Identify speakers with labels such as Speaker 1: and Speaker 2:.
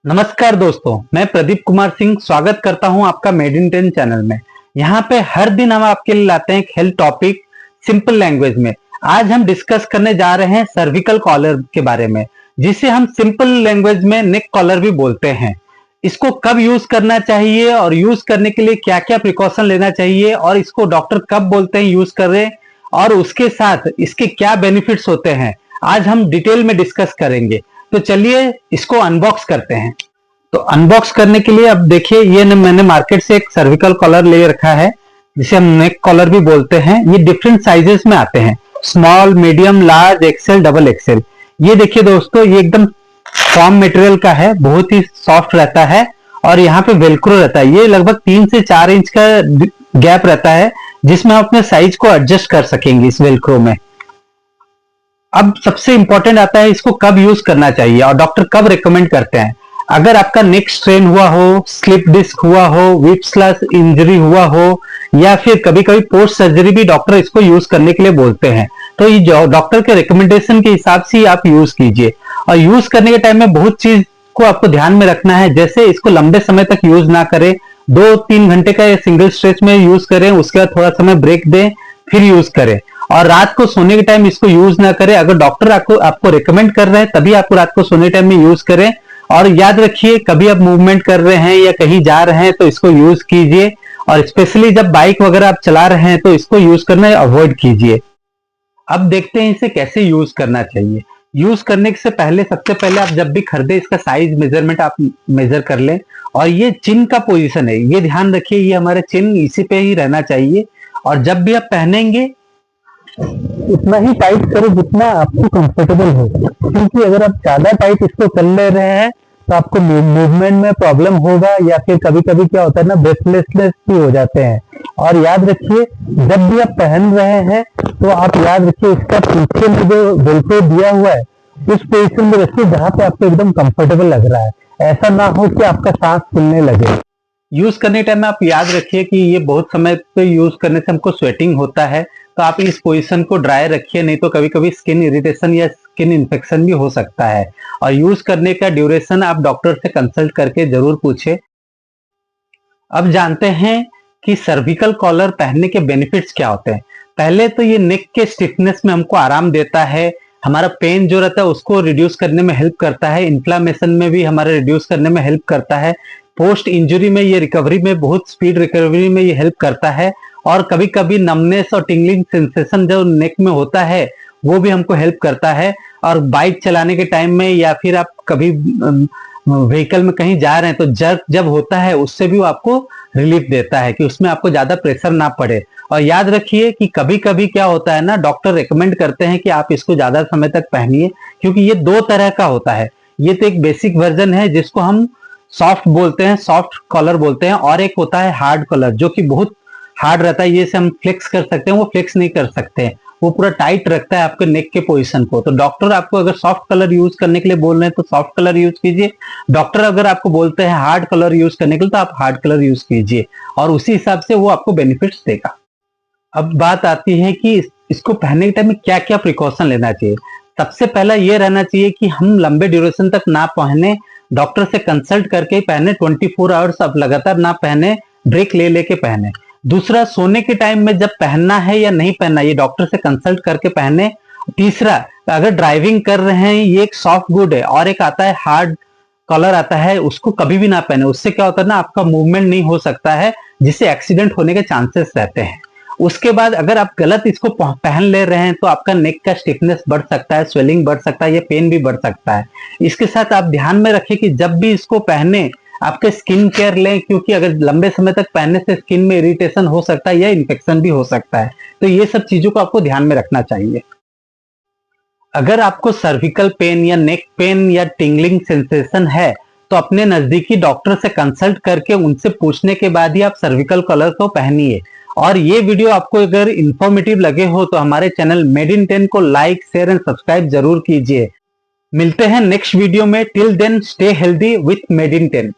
Speaker 1: नमस्कार दोस्तों, मैं प्रदीप कुमार सिंह स्वागत करता हूं आपका मेड इन 10 चैनल में। यहां पे हर दिन हम आपके लिए लाते हैं एक हेल्थ टॉपिक सिंपल लैंग्वेज में। आज हम डिस्कस करने जा रहे हैं सर्विकल कॉलर के बारे में, जिसे हम सिंपल लैंग्वेज में नेक कॉलर भी बोलते हैं। इसको कब यूज करना चाहिए और यूज करने के लिए क्या क्या प्रिकॉशन लेना चाहिए और इसको डॉक्टर कब बोलते हैं यूज करें और उसके साथ इसके क्या बेनिफिट्स होते हैं, आज हम डिटेल में डिस्कस करेंगे। तो चलिए इसको अनबॉक्स करते हैं। तो अनबॉक्स करने के लिए अब देखिए, ये मैंने मार्केट से एक सर्विकल कॉलर ले रखा है, जिसे हम नेक कॉलर भी बोलते हैं। ये डिफरेंट साइजेस में आते हैं, small, medium, large, XL, double XL. ये देखिए दोस्तों, ये एकदम फॉर्म मटेरियल का है, बहुत ही सॉफ्ट रहता है और यहाँ पे वेलक्रो रहता है। ये लगभग 3 से 4 इंच का गैप रहता है, जिसमें आप अपने साइज को एडजस्ट कर सकेंगे इस वेलक्रो में। अब सबसे इंपॉर्टेंट आता है इसको कब यूज करना चाहिए और डॉक्टर कब रिकमेंड करते हैं। अगर आपका नेक स्ट्रेन हुआ हो, स्लिप डिस्क हुआ हो, व्हिप्लास इंजरी हुआ हो, या फिर कभी कभी पोस्ट सर्जरी भी डॉक्टर इसको यूज करने के लिए बोलते हैं, तो ये डॉक्टर के रिकमेंडेशन के हिसाब से आप यूज कीजिए। और यूज करने के टाइम में बहुत चीज को आपको ध्यान में रखना है, जैसे इसको लंबे समय तक यूज ना करें। 2-3 घंटे का सिंगल स्ट्रेच में यूज करें, उसके बाद थोड़ा समय ब्रेक दें, फिर यूज करें। और रात को सोने के टाइम इसको यूज ना करें। अगर डॉक्टर आपको रिकमेंड कर रहे हैं तभी आपको रात को सोने टाइम में यूज करें। और याद रखिए, कभी आप मूवमेंट कर रहे हैं या कहीं जा रहे हैं तो इसको यूज कीजिए, और स्पेशली जब बाइक वगैरह आप चला रहे हैं तो इसको यूज करना अवॉइड कीजिए। अब देखते हैं इसे कैसे यूज करना चाहिए। यूज करने से पहले सबसे पहले आप जब भी खरीदे, इसका साइज मेजरमेंट आप मेजर कर लें। और ये चिन का पोजीशन है, ये ध्यान रखिए, ये हमारे चिन इसी पे ही रहना चाहिए। और जब भी आप पहनेंगे उतना ही टाइट करो जितना आपको कंफर्टेबल हो, क्योंकि अगर आप ज्यादा टाइट इसको कर ले रहे हैं तो आपको मूवमेंट में प्रॉब्लम होगा, या फिर कभी कभी क्या होता है ना, ब्रेथलेसनेस भी हो जाते हैं। और याद रखिए, जब भी आप पहन रहे हैं तो आप याद रखिए इसका पीछे में जो वेलक्रो दिया हुआ है उस पोजिशन में रखिए जहां पे आपको एकदम कंफर्टेबल लग रहा है। ऐसा ना हो कि आपका सांस फूलने लगे। यूज करने टाइम में आप याद रखिए कि ये बहुत समय पे यूज करने से हमको स्वेटिंग होता है, तो आप इस पोजीशन को ड्राई रखिए, नहीं तो कभी कभी स्किन इरिटेशन या स्किन इन्फेक्शन भी हो सकता है। और यूज करने का ड्यूरेशन आप डॉक्टर से कंसल्ट करके जरूर पूछे। अब जानते हैं कि सर्विकल कॉलर पहनने के बेनिफिट्स क्या होते हैं। पहले तो ये नेक के स्टिफनेस में हमको आराम देता है, हमारा पेन जो रहता है उसको रिड्यूस करने में हेल्प करता है, इन्फ्लामेशन में भी हमारे रिड्यूस करने में हेल्प करता है, पोस्ट इंजरी में ये रिकवरी में, बहुत स्पीड रिकवरी में ये हेल्प करता है। और कभी कभी नमनेस और टिंगलिंग सेंसेशन जो नेक में होता है वो भी हमको हेल्प करता है। और बाइक चलाने के टाइम में या फिर आप कभी व्हीकल में कहीं जा रहे हैं तो जर्क जब होता है उससे भी वो आपको रिलीफ देता है कि उसमें आपको ज्यादा प्रेशर ना पड़े। और याद रखिए कि कभी कभी क्या होता है ना, डॉक्टर रिकमेंड करते हैं कि आप इसको ज्यादा समय तक पहनिए, क्योंकि ये 2 तरह का होता है। ये तो एक बेसिक वर्जन है जिसको हम सॉफ्ट बोलते हैं, सॉफ्ट कॉलर बोलते हैं, और एक होता है हार्ड कॉलर जो कि बहुत हार्ड रहता है। ये से हम फ्लेक्स कर सकते हैं, वो फ्लेक्स नहीं कर सकते हैं, वो पूरा टाइट रखता है आपके नेक के पोजीशन को। तो डॉक्टर आपको अगर सॉफ्ट कलर यूज करने के लिए बोल रहे हैं तो सॉफ्ट कलर यूज कीजिए। डॉक्टर अगर आपको बोलते हैं हार्ड कलर यूज करने के लिए तो आप हार्ड कलर यूज कीजिए, और उसी हिसाब से वो आपको बेनिफिट्स देगा। अब बात आती है कि इसको पहनने के टाइम में क्या क्या प्रिकॉशन लेना चाहिए। सबसे पहला ये रहना चाहिए कि हम लंबे ड्यूरेशन तक ना पहने, डॉक्टर से कंसल्ट करके ही पहने। 24 आवर्स आप लगातार ना पहने, ब्रेक ले लेके पहने। दूसरा, सोने के टाइम में जब पहनना है या नहीं पहनना, ये डॉक्टर से कंसल्ट करके पहने। तीसरा, अगर ड्राइविंग कर रहे हैं, ये एक सॉफ्ट गुड है, और एक आता है हार्ड कॉलर आता है, उसको कभी भी ना पहने। उससे क्या होता है ना, आपका मूवमेंट नहीं हो सकता है, जिससे एक्सीडेंट होने के चांसेस रहते हैं। उसके बाद अगर आप गलत इसको पहन ले रहे हैं तो आपका नेक का स्टिफनेस बढ़ सकता है, स्वेलिंग बढ़ सकता है, या पेन भी बढ़ सकता है। इसके साथ आप ध्यान में रखें कि जब भी इसको पहने आपके स्किन केयर लें, क्योंकि अगर लंबे समय तक पहनने से स्किन में इरिटेशन हो सकता है या इन्फेक्शन भी हो सकता है। तो ये सब चीजों को आपको ध्यान में रखना चाहिए। अगर आपको सर्विकल पेन या नेक पेन या टिंगलिंग सेंसेशन है तो अपने नजदीकी डॉक्टर से कंसल्ट करके उनसे पूछने के बाद ही आप सर्विकल कलर को पहनिए। और ये वीडियो आपको अगर इंफॉर्मेटिव लगे हो तो हमारे चैनल मेड इन 10 को लाइक, शेयर एंड सब्सक्राइब जरूर कीजिए। मिलते हैं नेक्स्ट वीडियो में। Till then stay healthy with made in 10।